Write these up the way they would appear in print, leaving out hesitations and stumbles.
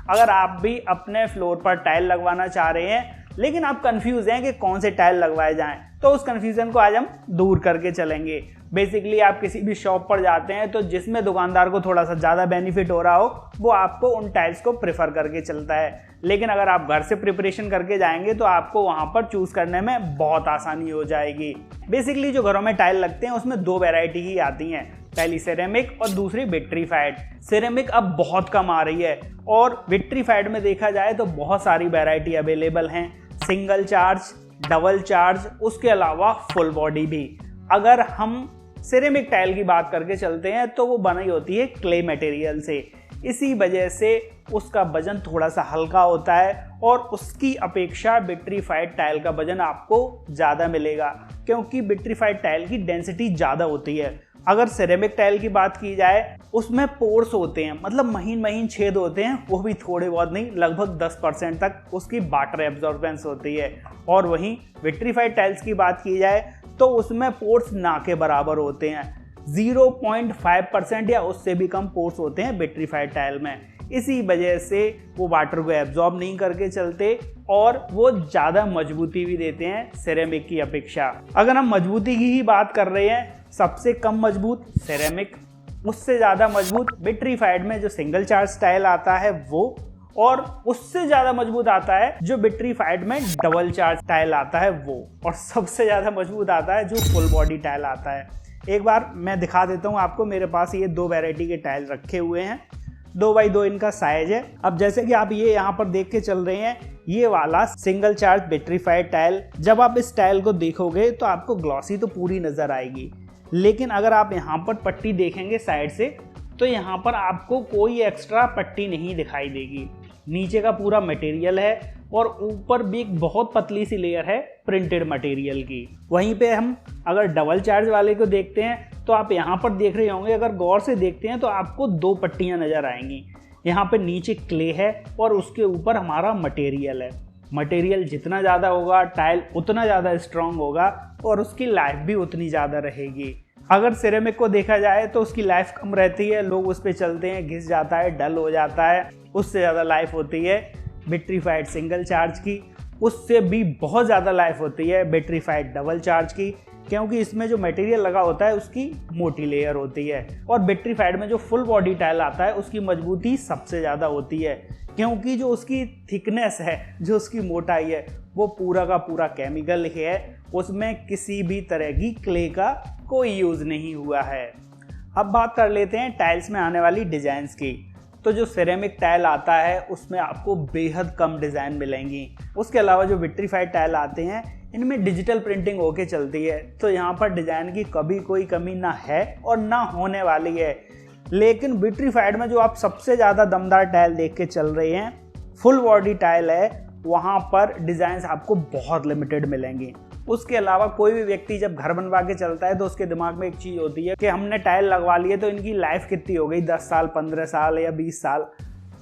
अगर आप भी अपने फ्लोर पर टाइल लगवाना चाह रहे हैं लेकिन आप कंफ्यूज हैं कि कौन से टाइल लगवाए जाएं, तो उस कंफ्यूजन को आज हम दूर करके चलेंगे। बेसिकली आप किसी भी शॉप पर जाते हैं तो जिसमें दुकानदार को थोड़ा सा ज़्यादा बेनिफिट हो रहा हो वो आपको उन टाइल्स को प्रेफर करके चलता है। लेकिन अगर आप घर से प्रिपरेशन करके जाएंगे तो आपको वहाँ पर चूज़ करने में बहुत आसानी हो जाएगी। बेसिकली जो घरों में टाइल लगते हैं उसमें दो वैरायटी ही आती हैं, पहली सेरेमिक और दूसरी विट्रीफाइड। सेरेमिक अब बहुत कम आ रही है और विट्रीफाइड में देखा जाए तो बहुत सारी वैरायटी अवेलेबल हैं, सिंगल चार्ज, डबल चार्ज, उसके अलावा फुल बॉडी भी। अगर हम सेरेमिक टाइल की बात करके चलते हैं तो वो बनी होती है क्ले मटेरियल से, इसी वजह से उसका वजन थोड़ा सा हल्का होता है और उसकी अपेक्षा विट्रीफाइड टाइल का वजन आपको ज़्यादा मिलेगा क्योंकि विट्रीफाइड टाइल की डेंसिटी ज़्यादा होती है। अगर सेरेमिक टाइल की बात की जाए उसमें पोर्स होते हैं, मतलब महीन महीन छेद होते हैं, वो भी थोड़े बहुत नहीं, लगभग 10% तक उसकी वाटर एब्जॉर्बेंस होती है। और वहीं विट्रीफाइड टाइल्स की बात की जाए तो उसमें पोर्स ना के बराबर होते हैं, 0.5% या उससे भी कम पोर्स होते हैं विट्रीफाइड टाइल में। इसी वजह से वो वाटर को एब्जॉर्ब नहीं करके चलते और वो ज़्यादा मजबूती भी देते हैं सेरेमिक की अपेक्षा। अगर हम मजबूती की ही बात कर रहे हैं, सबसे कम मजबूत सेरेमिक, उससे ज़्यादा मजबूत विट्रीफाइड में जो सिंगल चार्ज टाइल आता है वो, और उससे ज़्यादा मजबूत आता है जो विट्रीफाइड में डबल चार्ज टाइल आता है वो, और सबसे ज़्यादा मजबूत आता है जो फुल बॉडी टाइल आता है। एक बार मैं दिखा देता हूँ आपको, मेरे पास ये दो वैरायटी के टाइल रखे हुए हैं, 2x2 इनका साइज है। अब जैसे कि आप ये यहाँ पर देख के चल रहे हैं, ये वाला सिंगल चार्ज विट्रीफाइड टाइल, जब आप इस टाइल को देखोगे तो आपको ग्लॉसी तो पूरी नज़र आएगी, लेकिन अगर आप यहाँ पर पट्टी देखेंगे साइड से तो यहाँ पर आपको कोई एक्स्ट्रा पट्टी नहीं दिखाई देगी। नीचे का पूरा मटेरियल है और ऊपर भी एक बहुत पतली सी लेयर है प्रिंटेड मटेरियल की। वहीं पे हम अगर डबल चार्ज वाले को देखते हैं तो आप यहाँ पर देख रहे होंगे, अगर गौर से देखते हैं तो आपको दो पट्टियाँ नज़र आएंगी। यहाँ पे नीचे क्ले है और उसके ऊपर हमारा मटेरियल है। मटेरियल जितना ज़्यादा होगा टाइल उतना ज़्यादा स्ट्रॉन्ग होगा और उसकी लाइफ भी उतनी ज़्यादा रहेगी। अगर सिरेमिक को देखा जाए तो उसकी लाइफ कम रहती है, लोग उस पर चलते हैं, घिस जाता है, डल हो जाता है, उससे ज़्यादा लाइफ होती है विट्रीफाइड सिंगल चार्ज की, उससे भी बहुत ज़्यादा लाइफ होती है विट्रीफाइड डबल चार्ज की, क्योंकि इसमें जो मटेरियल लगा होता है उसकी मोटी लेयर होती है। और विट्रीफाइड में जो फुल बॉडी टाइल आता है उसकी मजबूती सबसे ज़्यादा होती है, क्योंकि जो उसकी थिकनेस है, जो उसकी मोटाई है, वो पूरा का पूरा केमिकल है, उसमें किसी भी तरह की क्ले का कोई यूज़ नहीं हुआ है। अब बात कर लेते हैं टाइल्स में आने वाली डिज़ाइंस की। तो जो सिरेमिक टाइल आता है उसमें आपको बेहद कम डिज़ाइन मिलेंगी। उसके अलावा जो विट्रीफाइड टाइल आते हैं इनमें डिजिटल प्रिंटिंग होके चलती है, तो यहाँ पर डिज़ाइन की कभी कोई कमी ना है और ना होने वाली है। लेकिन विट्रीफाइड में जो आप सबसे ज़्यादा दमदार टाइल देख के चल रहे हैं, फुल बॉडी टाइल है, वहाँ पर डिज़ाइंस आपको बहुत लिमिटेड मिलेंगी। उसके अलावा कोई भी व्यक्ति जब घर बनवा के चलता है तो उसके दिमाग में एक चीज़ होती है कि हमने टाइल लगवा ली है तो इनकी लाइफ कितनी हो गई, 10 साल, 15 साल या 20 साल।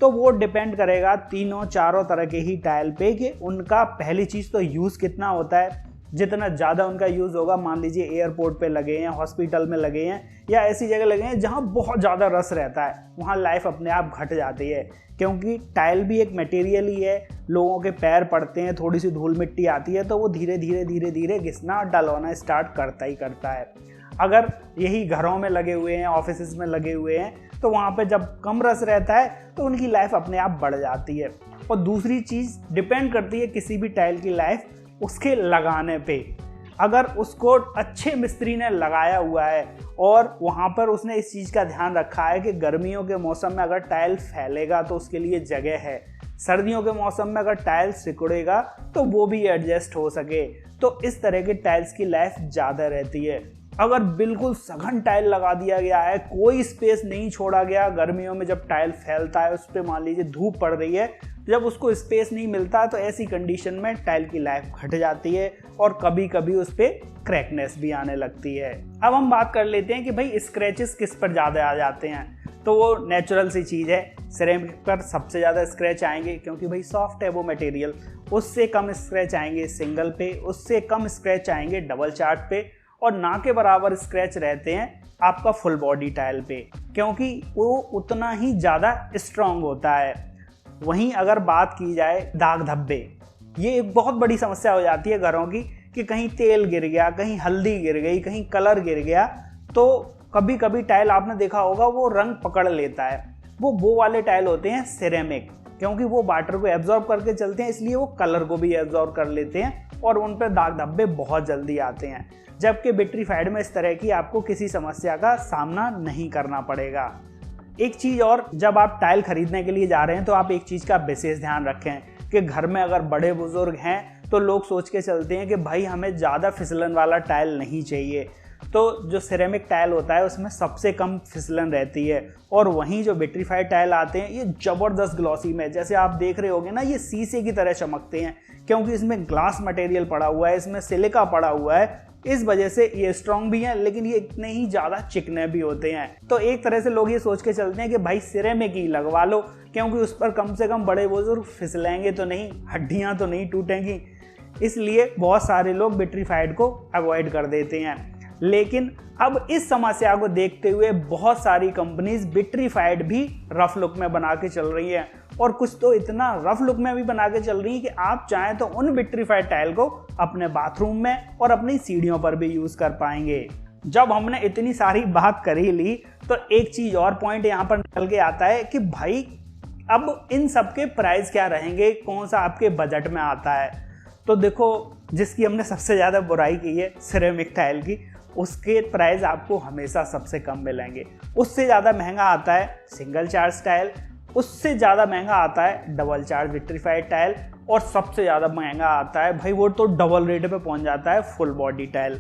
तो वो डिपेंड करेगा तीनों चारों तरह के ही टाइल पे कि उनका पहली चीज़ तो यूज़ कितना होता है। जितना ज़्यादा उनका यूज़ होगा, मान लीजिए एयरपोर्ट पे लगे हैं, हॉस्पिटल में लगे हैं या ऐसी जगह लगे हैं जहाँ बहुत ज़्यादा रस रहता है, वहाँ लाइफ अपने आप घट जाती है, क्योंकि टाइल भी एक मटेरियल ही है। लोगों के पैर पड़ते हैं, थोड़ी सी धूल मिट्टी आती है तो वो धीरे धीरे धीरे धीरे घिसना और डल होना स्टार्ट करता ही करता है। अगर यही घरों में लगे हुए हैं, ऑफिस में लगे हुए हैं, तो वहाँ पे जब कम रस रहता है तो उनकी लाइफ अपने आप बढ़ जाती है। और दूसरी चीज़ डिपेंड करती है किसी भी टाइल की लाइफ उसके लगाने पे। अगर उसको अच्छे मिस्त्री ने लगाया हुआ है और वहाँ पर उसने इस चीज़ का ध्यान रखा है कि गर्मियों के मौसम में अगर टाइल फैलेगा तो उसके लिए जगह है, सर्दियों के मौसम में अगर टाइल सिकुड़ेगा तो वो भी एडजस्ट हो सके, तो इस तरह के टाइल्स की लाइफ ज़्यादा रहती है। अगर बिल्कुल सघन टाइल लगा दिया गया है, कोई स्पेस नहीं छोड़ा गया, गर्मियों में जब टाइल फैलता है उस पर मान लीजिए धूप पड़ रही है, जब उसको स्पेस नहीं मिलता तो ऐसी कंडीशन में टाइल की लाइफ घट जाती है और कभी कभी उस पर क्रैकनेस भी आने लगती है। अब हम बात कर लेते हैं कि भाई स्क्रैचेस किस पर ज़्यादा आ जाते हैं। तो वो नेचुरल सी चीज़ है, सिरेमिक पर सबसे ज़्यादा स्क्रैच आएंगे क्योंकि भाई सॉफ्ट है वो मटेरियल। उससे कम स्क्रैच आएंगे सिंगल पे, उससे कम स्क्रैच आएंगे डबल चार्ज पे, और ना के बराबर स्क्रैच रहते हैं आपका फुल बॉडी टाइल पे, क्योंकि वो उतना ही ज़्यादा स्ट्रॉन्ग होता है। वहीं अगर बात की जाए दाग धब्बे, ये एक बहुत बड़ी समस्या हो जाती है घरों की कि कहीं तेल गिर गया, कहीं हल्दी गिर गई, कहीं कलर गिर गया, तो कभी कभी टाइल आपने देखा होगा वो रंग पकड़ लेता है। वो वाले टाइल होते हैं सिरेमिक, क्योंकि वो वाटर को एब्जॉर्ब करके चलते हैं, इसलिए वो कलर को भी एब्जॉर्ब कर लेते हैं और उन पर दाग धब्बे बहुत जल्दी आते हैं। जबकि विट्रीफाइड में इस तरह की आपको किसी समस्या का सामना नहीं करना पड़ेगा। एक चीज़ और, जब आप टाइल खरीदने के लिए जा रहे हैं तो आप एक चीज़ का विशेष ध्यान रखें कि घर में अगर बड़े बुजुर्ग हैं तो लोग सोच के चलते हैं कि भाई हमें ज़्यादा फिसलन वाला टाइल नहीं चाहिए। तो जो सिरेमिक टाइल होता है उसमें सबसे कम फिसलन रहती है, और वहीं जो विट्रीफाइड टाइल आते हैं ये ज़बरदस्त ग्लॉसी में, जैसे आप देख रहे होंगे ना, ये शीशे की तरह चमकते हैं क्योंकि इसमें ग्लास मटेरियल पड़ा हुआ है, इसमें सिलिका पड़ा हुआ है। इस वजह से ये स्ट्रॉन्ग भी हैं, लेकिन ये इतने ही ज़्यादा चिकने भी होते हैं। तो एक तरह से लोग ये सोच के चलते हैं कि भाई सिरेमिक ही लगवा लो, क्योंकि उस पर कम से कम बड़े बुजुर्ग फिसलेंगे तो नहीं, हड्डियाँ तो नहीं टूटेंगी। इसलिए बहुत सारे लोग विट्रीफाइड को अवॉइड कर देते हैं। लेकिन अब इस समस्या को देखते हुए बहुत सारी कंपनीज विट्रीफाइड भी रफ लुक में बना के चल रही है, और कुछ तो इतना रफ लुक में भी बना के चल रही है कि आप चाहें तो उन विट्रीफाइड टाइल को अपने बाथरूम में और अपनी सीढ़ियों पर भी यूज कर पाएंगे। जब हमने इतनी सारी बात कर ही ली तो एक चीज और पॉइंट यहाँ पर निकल के आता है कि भाई अब इन सब के प्राइस क्या रहेंगे, कौन सा आपके बजट में आता है। तो देखो, जिसकी हमने सबसे ज़्यादा बुराई की है सिरेमिक टाइल की, उसके प्राइस आपको हमेशा सबसे कम मिलेंगे। उससे ज़्यादा महंगा आता है सिंगल चार्ज टाइल, उससे ज़्यादा महंगा आता है डबल चार्ज विट्रीफाइड टाइल, और सबसे ज़्यादा महंगा आता है भाई वो तो डबल रेट पे पहुंच जाता है फुल बॉडी टाइल।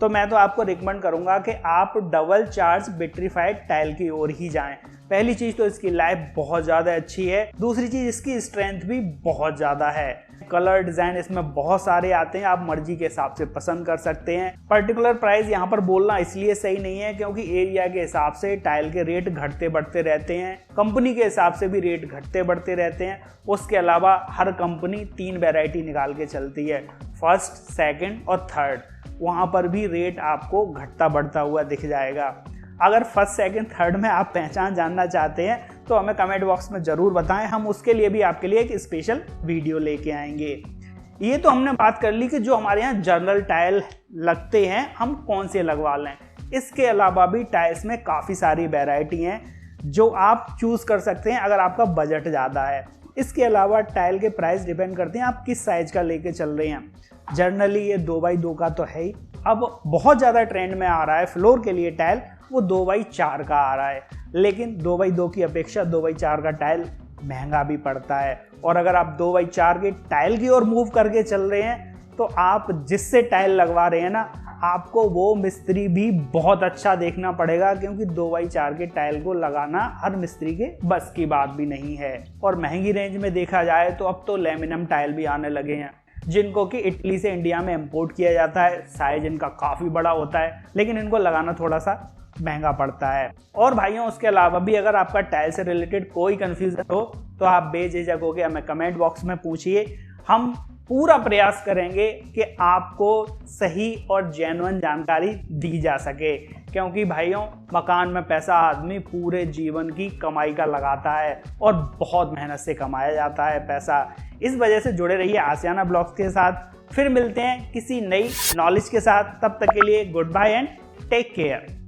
तो मैं तो आपको रिकमेंड करूंगा कि आप डबल चार्ज विट्रीफाइड टाइल की ओर ही जाएं। पहली चीज़ तो इसकी लाइफ बहुत ज़्यादा अच्छी है, दूसरी चीज़ इसकी स्ट्रेंथ भी बहुत ज़्यादा है। कलर डिज़ाइन इसमें बहुत सारे आते हैं, आप मर्जी के हिसाब से पसंद कर सकते हैं। पर्टिकुलर प्राइस यहाँ पर बोलना इसलिए सही नहीं है क्योंकि एरिया के हिसाब से टाइल के रेट घटते बढ़ते रहते हैं, कंपनी के हिसाब से भी रेट घटते बढ़ते रहते हैं। उसके अलावा हर कंपनी 3 वैरायटी निकाल के चलती है, फर्स्ट, सेकेंड और थर्ड। वहाँ पर भी रेट आपको घटता बढ़ता हुआ दिख जाएगा। अगर फर्स्ट, सेकंड, थर्ड में आप पहचान जानना चाहते हैं तो हमें कमेंट बॉक्स में ज़रूर बताएं, हम उसके लिए भी आपके लिए एक स्पेशल वीडियो लेके आएंगे। ये तो हमने बात कर ली कि जो हमारे यहाँ जनरल टाइल लगते हैं हम कौन से लगवा लें। इसके अलावा भी टाइल्स में काफ़ी सारी वैरायटी हैं जो आप चूज़ कर सकते हैं अगर आपका बजट ज़्यादा है। इसके अलावा टाइल के प्राइस डिपेंड करते हैं आप किस साइज़ का लेके चल रहे हैं। जनरली ये 2x2 का तो है ही, अब बहुत ज़्यादा ट्रेंड में आ रहा है फ्लोर के लिए टाइल, वो 2x4 का आ रहा है, लेकिन 2x2 की अपेक्षा 2x4 का टाइल महंगा भी पड़ता है। और अगर आप 2x4 के टाइल की ओर मूव करके चल रहे हैं तो आप जिससे टाइल लगवा रहे हैं ना, आपको वो मिस्त्री भी बहुत अच्छा देखना पड़ेगा, क्योंकि 2x4 के टाइल को लगाना हर मिस्त्री के बस की बात भी नहीं है। और महंगी रेंज में देखा जाए तो अब तो लेमिनम टाइल भी आने लगे हैं, जिनको कि इटली से इंडिया में इंपोर्ट किया जाता है। साइज इनका काफ़ी बड़ा होता है, लेकिन इनको लगाना थोड़ा सा महंगा पड़ता है। और भाइयों, उसके अलावा भी अगर आपका टाइल से रिलेटेड कोई कंफ्यूजन हो तो आप बेझिझक होकर हमें कमेंट बॉक्स में पूछिए। हम पूरा प्रयास करेंगे कि आपको सही और जेन्युइन जानकारी दी जा सके, क्योंकि भाइयों मकान में पैसा आदमी पूरे जीवन की कमाई का लगाता है और बहुत मेहनत से कमाया जाता है पैसा। इस वजह से जुड़े रहिए आशियाना ब्लॉग्स के साथ। फिर मिलते हैं किसी नई नॉलेज के साथ, तब तक के लिए goodbye and take care.